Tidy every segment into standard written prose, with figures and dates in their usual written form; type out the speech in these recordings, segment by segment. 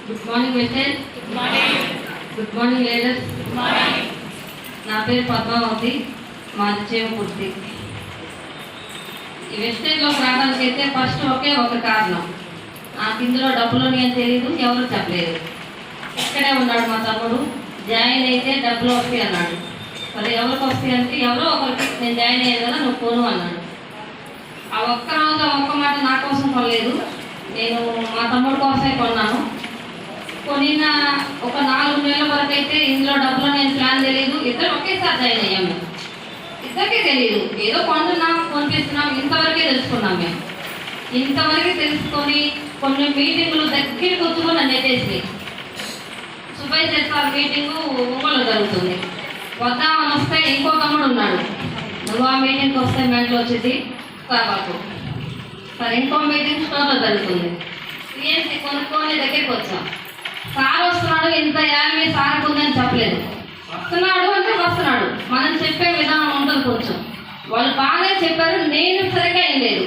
Good morning Venkat. Good morning. Good morning ladders. Good morning. నా పేరు పద్మావతి, మాది చేమకుర్తి. ఈ వెస్టేజ్లోకి రావడానికి అయితే ఫస్ట్ ఒకే ఒక కారణం, నాకు ఇందులో డబ్బులు అని తెలియదు, ఎవరు చెప్పలేదు. ఇక్కడే ఉన్నాడు మా తమ్ముడు, జాయిన్ అయితే డబ్బులు వస్తాయి అన్నాడు. మరి ఎవరికి వస్తాయి అంటే ఎవరో ఒకరికి నేను జాయిన్ అయ్యాను కదా నువ్వు కొను అన్నాడు. ఆ ఒక్కరోజు ఆ ఒక్క మాట నా కోసం కొనలేదు, నేను మా తమ్ముడు కోసమే కొన్నాను. కొనిన ఒక 4 నెలల వరకు అయితే ఇందులో డబ్బులు నేను ప్లాన్ తెలియదు. ఇద్దరు ఒకేసారి జాయిన్ అయ్యాము. ఇద్దరికే తెలియదు, ఏదో కొంటున్నాం కొనిపిస్తున్నాం, ఇంతవరకే తెలుసుకున్నాం. మేము ఇంతవరకు తెలుసుకొని కొన్ని మీటింగులు దగ్గరికి వచ్చుకొని నన్ను ఎట్టేసి సుభాష్ మీటింగు ఒంగోలు జరుగుతుంది. వద్దామని వస్తే ఇంకో తమ్ముడు ఉన్నాడు, నువ్వు ఆ మీటింగ్కి వస్తే మెంట్లో వచ్చింది రాబాకు. సరే ఇంకో మీటింగ్ స్టోర్లో జరుగుతుంది, సిఎస్సి కొనుక్కొని దగ్గరికి వచ్చాం. సార్ వస్తున్నాడు, ఇంత యాభై సార్ ఉందని చెప్పలేదు. వస్తున్నాడు అంటే వస్తున్నాడు, మనం చెప్పే విధానం ఉంటుంది కొంచెం. వాళ్ళు బాగానే చెప్పారు, నేను సరిగ్గా ఏం లేదు.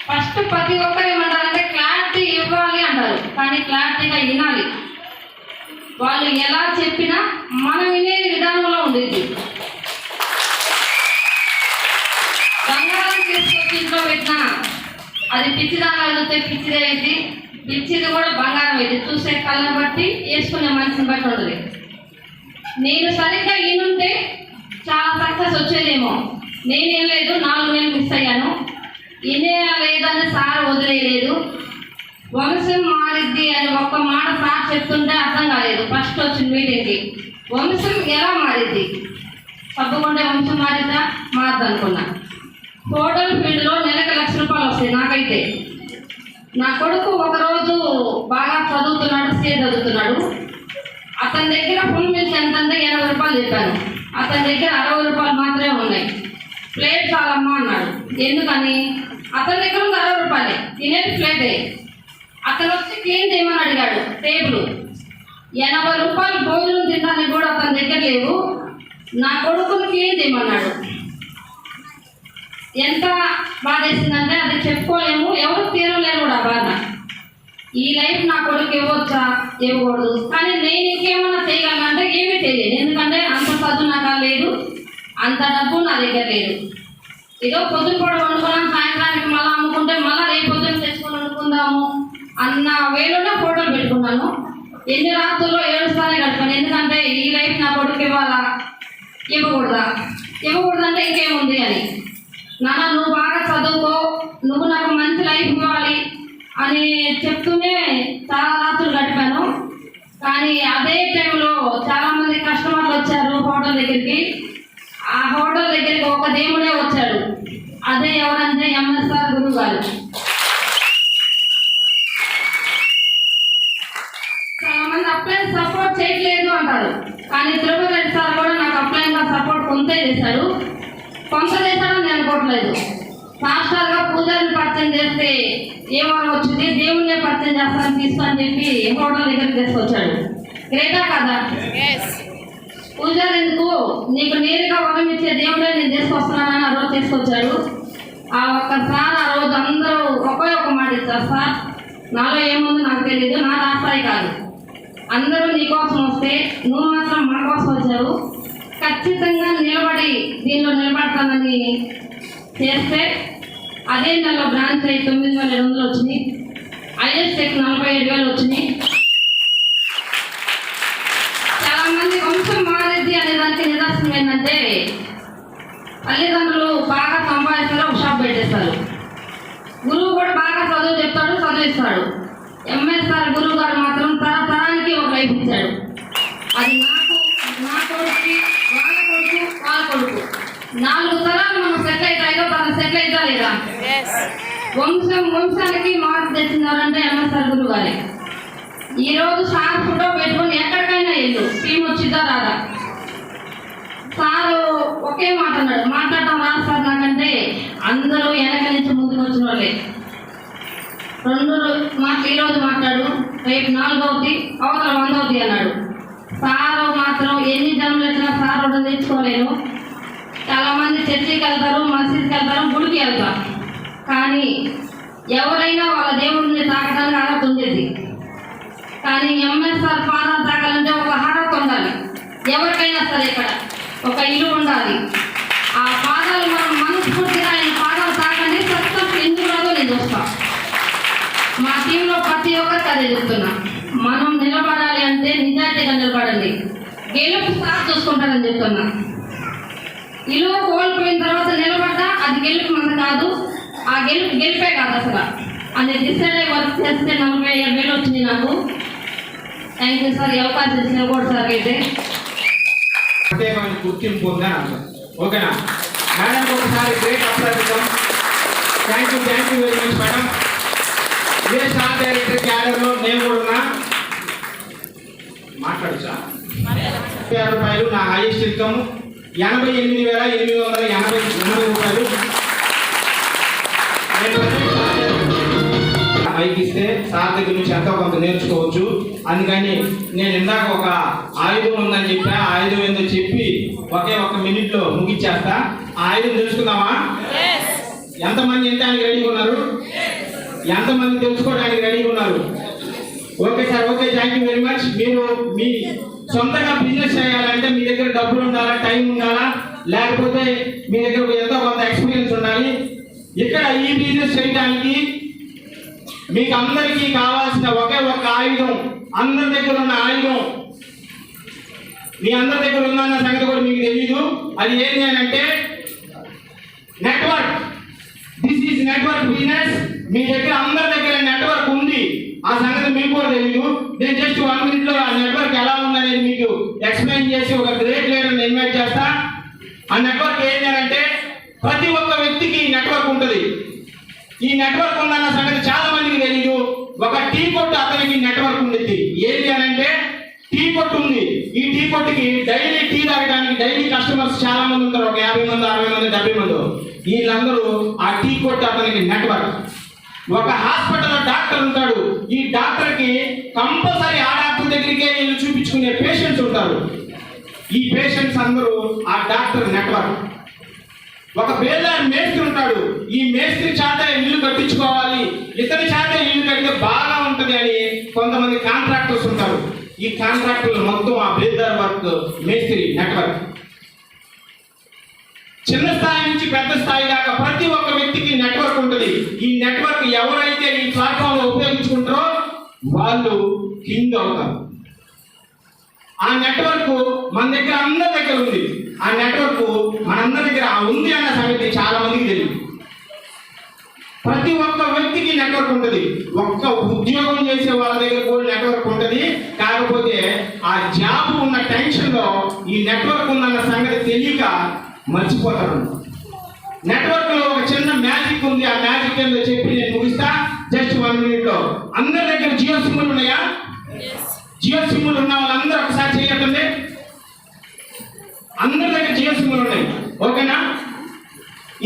ఫస్ట్ ప్రతి ఒక్కరు ఏమంటారంటే క్లారిటీ ఇవ్వాలి అంటారు, కానీ క్లారిటీగా వినాలి. వాళ్ళు ఎలా చెప్పినా మనం వినే విధానంలో ఉండేది. బంగారం తీసుకొచ్చి ఇంట్లో పెట్టినా అది పిచ్చిదానాలు చూస్తే పిచ్చిదే అయింది, పిచ్చిది కూడా బంగారం అయింది. చూసే కళ్ళని బట్టి వేసుకునే మనిషిని బట్టి ఉంటుంది. నేను సరిగ్గా ఈనుంటే చాలా సక్సెస్ వచ్చేదేమో. నేనేం లేదు, 4 నెలలు మిస్ అయ్యాను. ఇనే లేదని సార్ వదిలేయలేదు. వంశం మారిద్ది అని ఒక్క మాట సార్ చెప్తుంటే అర్థం కాలేదు. ఫస్ట్ వచ్చిన మీటింగ్కి వంశం ఎలా మారిద్ది, తప్పకుండా వంశం మారిద్దా మారదనుకున్నా. హోటల్ ఫీల్డ్లో నెలకు ₹1,00,000 వస్తాయి నాకైతే. నా కొడుకు ఒకరోజు బాగా చదువుతున్నాడు, చదువుతున్నాడు. అతని దగ్గర ఫుల్ మీల్స్ ఎంత అంటే ₹80 చెప్పాను. అతని దగ్గర ₹60 మాత్రమే ఉన్నాయి. ప్లేట్ చాలమ్మా అన్నాడు. ఎందుకని? అతని దగ్గర ఉంది ₹60, తినేది ప్లేటే. అతను వచ్చి క్లీన్ చేయమని అడిగాడు టేబుల్. ₹80 భోజనం తినడానికి కూడా అతని దగ్గర లేవు. నా కొడుకుని క్లీన్ చేయమన్నాడు. ఎంత బాధేసిందంటే అది చెప్పుకోలేము, ఎవరు తీరలేరు కూడా బాధ. ఈ లైఫ్ నా కొడుకు ఇవ్వచ్చా ఇవ్వకూడదు, కానీ నేను ఇంకేమన్నా చేయగలనంటే ఏమీ చేయలేదు. ఎందుకంటే అంత చదువు నాకు లేదు, అంత డబ్బు నా దగ్గర లేదు. ఏదో పొద్దున కూడా వండుకున్నాం, సాయంత్రానికి మళ్ళీ అమ్ముకుంటే మళ్ళీ రేపు పొద్దున తెచ్చుకొని వండుకుందాము అన్న వేలోనే ఫోటోలు పెట్టుకున్నాను. ఎన్ని రాత్రుల్లో ఏడుస్తానే గడిపాను. ఎందుకంటే ఈ లైఫ్ నా కొడుకు ఇవ్వాలా ఇవ్వకూడదా, ఇవ్వకూడదంటే ఇంకేముంది అని. నాన్న నువ్వు బాగా చదువుకో, నువ్వు నాకు మంచి లైఫ్ ఇవ్వాలి అని చెప్తూనే చాలా రాత్రులు గడిపాను. కానీ అదే టైంలో చాలామంది కస్టమర్లు వచ్చారు హోటల్ దగ్గరికి. ఆ హోటల్ దగ్గరికి ఒక దేవుడే వచ్చాడు, అదే ఎవరంటే ఎంఎస్ఆర్ గురువు గారు. చాలామంది అప్లైన్ సపోర్ట్ చేయట్లేదు అంటారు, కానీ తిరుపతి సార్ కూడా నాకు అప్లైన్గా సపోర్ట్ కొంత చేశాడు. కొంత చేశాడని నేను అనుకోవట్లేదు. సాక్షాత్గా పూజారిని పరిచయం చేస్తే ఏమని వచ్చింది, దేవుణ్ణే పరిచయం చేస్తానని తీసుకొని చెప్పి హోటల్ దగ్గరికి తీసుకొచ్చాడు. గ్రేటా కదా? పూజారి ఎందుకు, నీకు నేరుగా వరం ఇచ్చే దేవుడే నేను తీసుకొస్తున్నానని ఆ రోజు తీసుకొచ్చాడు. ఆ ఒక్కసారి ఆ రోజు అందరూ ఒకే ఒక మాట ఇస్తారు, సార్ నాలో ఏముంది నాకు తెలియదు, నా రాస్తాయి కాదు, అందరూ నీకోసం వస్తే నువ్వు మాత్రం మా కోసం వచ్చావు, ఖచ్చితంగా నిలబడి దీనిలో నిలబడతానని చేస్తే అదే నెలలో బ్రాంచ్ అయ్యి 9,700 వచ్చినాయి. ఐఎస్టెక్ 47,000 వచ్చినాయి. చాలామంది వంశం మారేది అనే దానికి నిదర్శనం ఏంటంటే తల్లిదండ్రులు బాగా సంపాదిస్తారు, ఒక షాప్ పెట్టేస్తారు. గురువు కూడా బాగా చదువు చెప్తాడు, చదివిస్తాడు. ఎంఎస్ఆర్ గురువు గారు మాత్రం తరానికి ఒక లైఫ్ ఇచ్చాడు. అది నాకు, నా కొడుకు, వాళ్ళ కొడుకు, వాళ్ళ కొడుకు 4 తరాలు మనం సెటిల్ అయితే 5వ తరం సెటిల్ అవుతా లేదా? వంశానికి మార్పు తెచ్చినారంటే ఎంఎస్ఆర్ గురువు గారే. ఈరోజు సార్ ఫోటో పెట్టుకొని ఎక్కడికైనా వెళ్ళు, టీం వచ్చిద్దా రాదా? సారు ఒకే మాట అన్నాడు, మాట్లాడటం రాదు సార్ నాకంటే అందరూ వెనక నుంచి ముందుకు వచ్చిన వాళ్ళే. 2 మాటలు ఈరోజు మాట్లాడు, రేపు 4వ అవతల 100వ అన్నాడు. సారు మాత్రం ఎన్ని జన్మలు వచ్చినా సార్ ఒకటి తెచ్చుకోలేను. చాలామంది చర్చికి వెళ్తారు, మసీద్కి వెళ్తారు, గుడికి వెళ్తారు, కానీ ఎవరైనా వాళ్ళ దేవుడిని తాకడానికి అర్హత ఉండేది. కానీ ఎంఎస్ఆర్ పాదాలు తాకాలంటే ఒక అర్హత ఉండాలి. ఎవరికైనా సరే ఇక్కడ ఒక ఇల్లు ఉండాలి. ఆ పాదాలు మనం మనస్ఫూర్తిగా ఆయన పాదాలు తాకండి, సక్సెస్ ఎందుకు రాదో నేను చూస్తాను. మా టీంలో ప్రతి ఒక్కరికి అదే చెప్తున్నా. మనం నిలబడాలి అంటే నిజాయితీగా నిలబడండి. గెలుపు సార్ చూసుకుంటారని చెప్తున్నా. ఇల్లు కోల్పోయిన తర్వాత నిలబడ్డా అది గెలుపు మన కాదు, ఆ గెలిపే కాదు అసలు. అది డిసైడ్ అయ్యి వర్క్ చేస్తే 40,000 వచ్చింది నాకు. థ్యాంక్ యూ సార్, ఈ అవకాశం ఇచ్చిన కూడా సార్ అయితే ప్రత్యేకమైన గుర్తింపు ఉందని అంటారు. ఓకేనా మేడం, ఒకసారి గ్రేట్ అప్లాజ్ ఇద్దాం. Thank you very much madam. ఇదే స్టార్ డైరెక్టర్ క్యాడర్లో నేను కూడా ఉన్నా. మాట్లాడు సార్. రూపాయలు నా హైయెస్ట్ ఇన్కమ్, 88,880 రూపాయలు. మైక్ ఇస్తే సార్ దగ్గర నుంచి ఎంతో కొంత నేర్చుకోవచ్చు. అందుకని నేను ఇందాక ఒక ఆయుధం ఉందని చెప్పా. ఆయుధం ఏందో చెప్పి ఒకే 1 మినిట్లో ముగిచ్చేస్తా. ఆ ఆయుధం తెలుసుకుందామా? ఎంతమంది వినడానికి రెడీగా ఉన్నారు? ఎంతమంది తెలుసుకోవడానికి రెడీగా ఉన్నారు? Okay sir, okay, thank you very much. మీరు మీ సొంతంగా బిజినెస్ చేయాలంటే మీ దగ్గర డబ్బులు ఉండాలా, టైం ఉండాలా, లేకపోతే మీ దగ్గర ఎంతో కొంత ఎక్స్పీరియన్స్ ఉండాలి. ఇక్కడ ఈ బిజినెస్ చేయడానికి మీకు అందరికీ కావాల్సిన ఒకే ఒక ఆయుధం, అందరి దగ్గర ఉన్న ఆయుధం మీ అందరి దగ్గర ఉందన్న సంగతి కూడా మీకు తెలీదు. అది ఏంటి అని అంటే network. This is network business. మీ దగ్గర అందరి దగ్గర నెట్వర్క్ ఉంది, ఆ సంగతి మీకు కూడా తెలీదు. నేను జస్ట్ 1 మినిట్లో ఆ నెట్వర్క్ ఎలా ఉందనేది మీకు ఎక్స్ప్లెయిన్ చేసి ఒక గ్రేట్ లీడర్ని ఇన్వైట్ చేస్తా. ఆ నెట్వర్క్ ఏంటి అని అంటే ప్రతి ఒక్క వ్యక్తికి నెట్వర్క్ ఉంటుంది. ఈ నెట్వర్క్ ఉందన్న సంగతి చాలా మందికి తెలీదు. ఒక టీ కొట్టు అతనికి నెట్వర్క్ ఉండిద్ది. ఏంటి అని అంటే టీ కొట్టు ఉంది. ఈ టీ కొట్టుకి డైలీ టీ తాగడానికి డైలీ కస్టమర్స్ చాలా మంది ఉంటారు. ఒక 50 మంది, 60 మంది, 70 మంది. వీళ్ళందరూ ఆ టీ కొట్టు అతనికి నెట్వర్క్. ఒక హాస్పిటల్లో డాక్టర్ ఉంటాడు. ఈ డాక్టర్కి కంపల్సరీ ఆ డాక్టర్ దగ్గరికే వీళ్ళు చూపించుకునే పేషెంట్స్ ఉంటారు. ఈ పేషెంట్స్ అందరూ ఆ డాక్టర్ నెట్వర్క్. ఒక బేల్దారి మేస్త్రి ఉంటాడు. ఈ మేస్త్రి చేత ఇల్లు కట్టించుకోవాలి, ఇతని చేత ఇల్లు కడితే బాగా ఉంటది అని కొంతమంది కాంట్రాక్టర్స్ ఉంటారు. ఈ కాంట్రాక్టర్లు మొత్తం ఆ బేల్దారి వర్క్ మేస్త్రి నెట్వర్క్. చిన్న స్థాయి నుంచి పెద్ద స్థాయి దాకా ప్రతి ఒక్క వ్యక్తికి నెట్వర్క్ ఉంటుంది. ఈ నెట్వర్క్ ఎవరైతే ఈ ప్లాట్ఫామ్ లో ఉపయోగించుకుంటారో వాళ్ళు కింగ్ అవుతారు. ఆ నెట్వర్క్ మన దగ్గర అందరి దగ్గర ఉంది. ఆ నెట్వర్క్ మనందరి దగ్గర ఉంది అన్న సంగతి చాలా మందికి తెలియదు. ప్రతి ఒక్క వ్యక్తికి నెట్వర్క్ ఉంటుంది. ఒక్క ఉద్యోగం చేసే వాళ్ళ దగ్గర కూడా నెట్వర్క్ ఉంటుంది. కాకపోతే ఆ జాబ్ ఉన్న టెన్షన్ లో ఈ నెట్వర్క్ ఉందన్న సంగతి తెలియక మర్చిపోతారు. నెట్వర్క్ లో ఒక చిన్న మ్యాజిక్ ఉంది. ఆ మ్యాజిక్ ఏంటో చెప్పి నేను ముగిస్తా జస్ట్ 1 మినిట్లో. అందరి దగ్గర జియో సిమ్లు ఉన్నాయా? జియో సిమ్లు ఉన్న వాళ్ళందరూ ఒకసారి చేయకండి. అందరి దగ్గర జియో సిమ్లు ఉన్నాయి, ఓకేనా?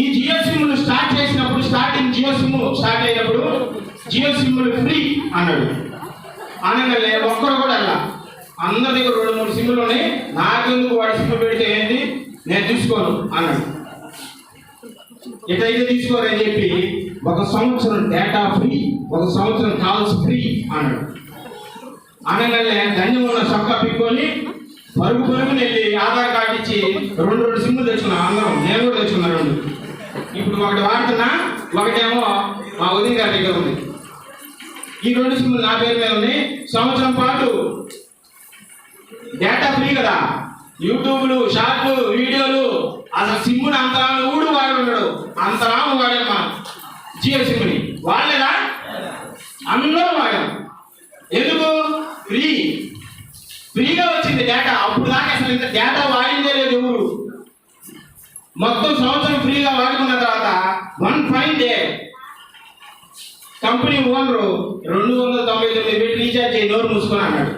ఈ జియో సిమ్లు స్టార్ట్ చేసినప్పుడు, స్టార్టింగ్ జియో సిమ్ స్టార్ట్ అయినప్పుడు జియో సిమ్లు ఫ్రీ అన్నాడు. అనగానే ఒక్కరు కూడా అలా అందరి దగ్గర 2-3 సిమ్లు ఉన్నాయి. నాకెందుకు వాడి సిమ్ పెడితే ఏంటి, నేను తీసుకోను అన్నాడు. ఎటైతే తీసుకోరని చెప్పి 1 సంవత్సరం డేటా ఫ్రీ, 1 సంవత్సరం కాల్స్ ఫ్రీ అన్నాడు. అనగానే ధన్యం ఉన్న చొక్కా పిక్కొని పరుగుని వెళ్ళి ఆధార్ కార్డు ఇచ్చి 2 సిమ్లు తెచ్చుకున్నాం అందరం. నేను కూడా తెచ్చుకున్నా 2. ఇప్పుడు ఒకటి వాడుతున్నా, ఒకటేమో మా ఉదయం గారి దగ్గర ఉంది. ఈ 2 సిమ్లు నా పేరు మీద ఉన్నాయి. సంవత్సరం పాటు డేటా ఫ్రీ కదా, యూట్యూబ్లు, షార్ట్లు, వీడియోలు, అసలు సిమ్ముని అంతరాము ఊడు వాడు ఉన్నాడు. అంతరాము వాడేమ్మా జియో సిమ్ని వాడలేదా? అందరూ వాడాం. ఎందుకు? ఫ్రీగా వచ్చింది డేటా. అప్పుడు దాకా అసలు ఇంత డేటా వాడిందే లేదు ఎవరు. మొత్తం సంవత్సరం ఫ్రీగా వాడుకున్న తర్వాత 1 ఫైన్ డే కంపెనీ ఓనరు 299 పెట్టి రీఛార్జ్ చేయి, నోరు మూసుకొని అన్నాడు.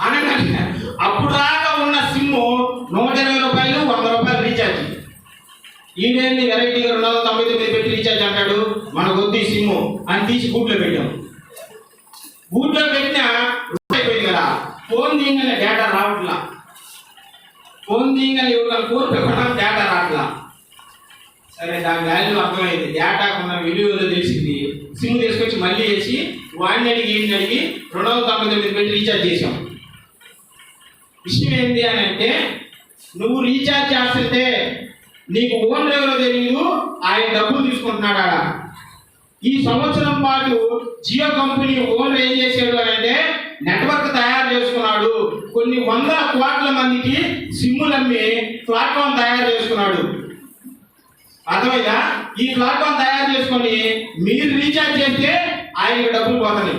అనగానే అప్పుడు దాకా ఉన్న సిమ్ 120 రూపాయలు, 100 రూపాయలు రీఛార్జ్. ఈయనేంది వెరైటీగా 299 పెట్టి రీఛార్జ్ అంటాడు. మనకు వద్దు ఈ సిమ్ అని తీసి బూట్లో పెట్టాం. బూట్లో పెట్టినా అయిపోయింది కదా. ఫోన్ తీయగానే డేటా రావట్లా. ఫోన్ తీయగానే ఎవరు ఫోన్ పెట్టడం డేటా రావట్లా. సరే, దాని వాల్యూ అర్థమైంది. డేటాకున్న విలువలో తెలిసింది. సిమ్ తీసుకొచ్చి మళ్ళీ వేసి వాడిని అడిగి ఈయన్ని అడిగి 299 పెట్టి రీఛార్జ్ చేసాం. విషయం ఏంటి అని అంటే, నువ్వు రీఛార్జ్ చేస్తుంటే నీకు ఓనర్ ఎవరో తెలియదు, ఆయన డబ్బులు తీసుకుంటున్నాడు ఆడ. ఈ సంవత్సరం పాటు జియో కంపెనీ ఓనర్ ఏం చేశాడు అని అంటే నెట్వర్క్ తయారు చేసుకున్నాడు. కొన్ని వందల కోట్ల మందికి సిమ్ములు అమ్మి ప్లాట్ఫామ్ తయారు చేసుకున్నాడు. అర్థమైందా? ఈ ప్లాట్ఫామ్ తయారు చేసుకొని మీరు రీఛార్జ్ చేస్తే ఆయనకి డబ్బులు పోతాయి.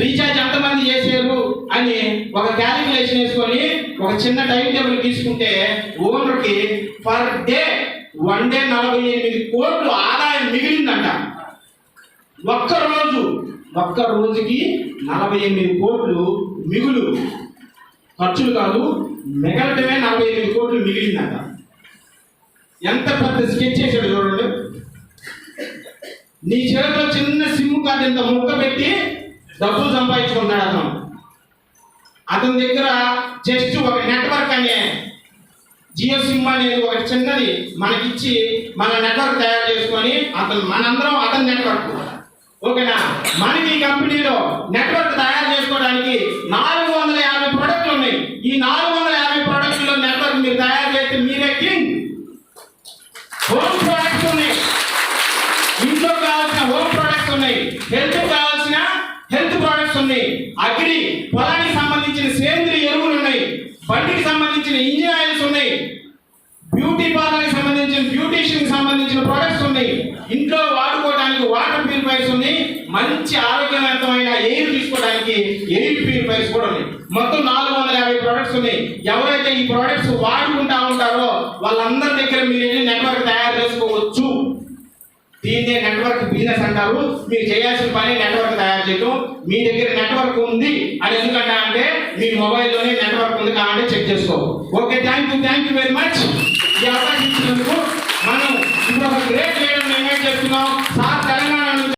రీఛార్జ్ ఎంతమంది చేశారు అని ఒక క్యాలిక్యులేషన్ వేసుకొని ఒక చిన్న టైం టేబుల్ తీసుకుంటే ఓనర్కి పర్ డే 1 డే 48 కోట్లు ఆదాయం మిగిలిందంట. ఒక్క రోజుకి 48 కోట్లు మిగులు, ఖర్చులు కాదు, మిగలటమే 48 కోట్లు మిగిలిందంట. ఎంత పెద్ద స్కెచ్ చేశాడు చూడండి. నీ చేతిలో చిన్న సిమ్ కార్డు ఇంత ముక్క పెట్టి డబ్బులు సంపాదించుకుంటాడు అతని దగ్గర జస్ట్ ఒక నెట్వర్క్ అనే జియో సిమ్ అనేది ఒక చిన్నది మనకిచ్చి మన నెట్వర్క్ తయారు చేసుకొని మనందరం అతని నెట్వర్క్. ఓకేనా? మనకి ఈ కంపెనీలో నెట్వర్క్ తయారు చేసుకోవడానికి 450 ప్రొడక్ట్లు ఉన్నాయి. ఈ 450 ప్రొడక్ట్లో నెట్వర్క్ మీరు తయారు చేస్తే మీరే కింగ్. హోమ్ ప్రొడక్ట్స్ ఉన్నాయి, ఇంట్లో కావాల్సిన హోమ్ ప్రొడక్ట్స్ ఉన్నాయి, హెల్త్ కావాల్సిన హెల్త్ ప్రొడక్ట్స్ ఉన్నాయి, అగ్రి పొలానికి సంబంధించిన సేంద్రియ ఎరువులు ఉన్నాయి, బండికి సంబంధించిన ఇంజిన్ ఆయిల్స్ ఉన్నాయి, బ్యూటీ పార్లర్కి సంబంధించిన బ్యూటీషియన్కి సంబంధించిన ప్రొడక్ట్స్ ఉన్నాయి, ఇంట్లో వాడుకోవడానికి వాటర్ ప్యూరిఫైర్స్ ఉన్నాయి, మంచి ఆరోగ్యవంతమైన ఎయిర్ తీసుకోవడానికి ఎయిర్ ప్యూరిఫైర్స్ కూడా ఉన్నాయి. మొత్తం 450 ప్రొడక్ట్స్ ఉన్నాయి. ఎవరైతే ఈ ప్రొడక్ట్స్ వాడుకుంటా ఉంటారో వాళ్ళందరి దగ్గర మీరు నెట్వర్క్ తయారు చేసుకోవచ్చు. దీన్నే నెట్వర్క్ బిజినెస్ అంటారు. మీరు చేయాల్సిన పని నెట్వర్క్ తయారు చేయడం. మీ దగ్గర నెట్వర్క్ ఉంది అని ఎందుకంటే అంటే మీ మొబైల్లోనే నెట్వర్క్ ఉంది కాబట్టి చెక్ చేసుకో. Okay, thank you very much. ఈ అవకాశం ఇచ్చినందుకు మనం ఇప్పుడు ఒక గ్రేట్ లీడర్ ఇన్వైట్ చేస్తున్నాం.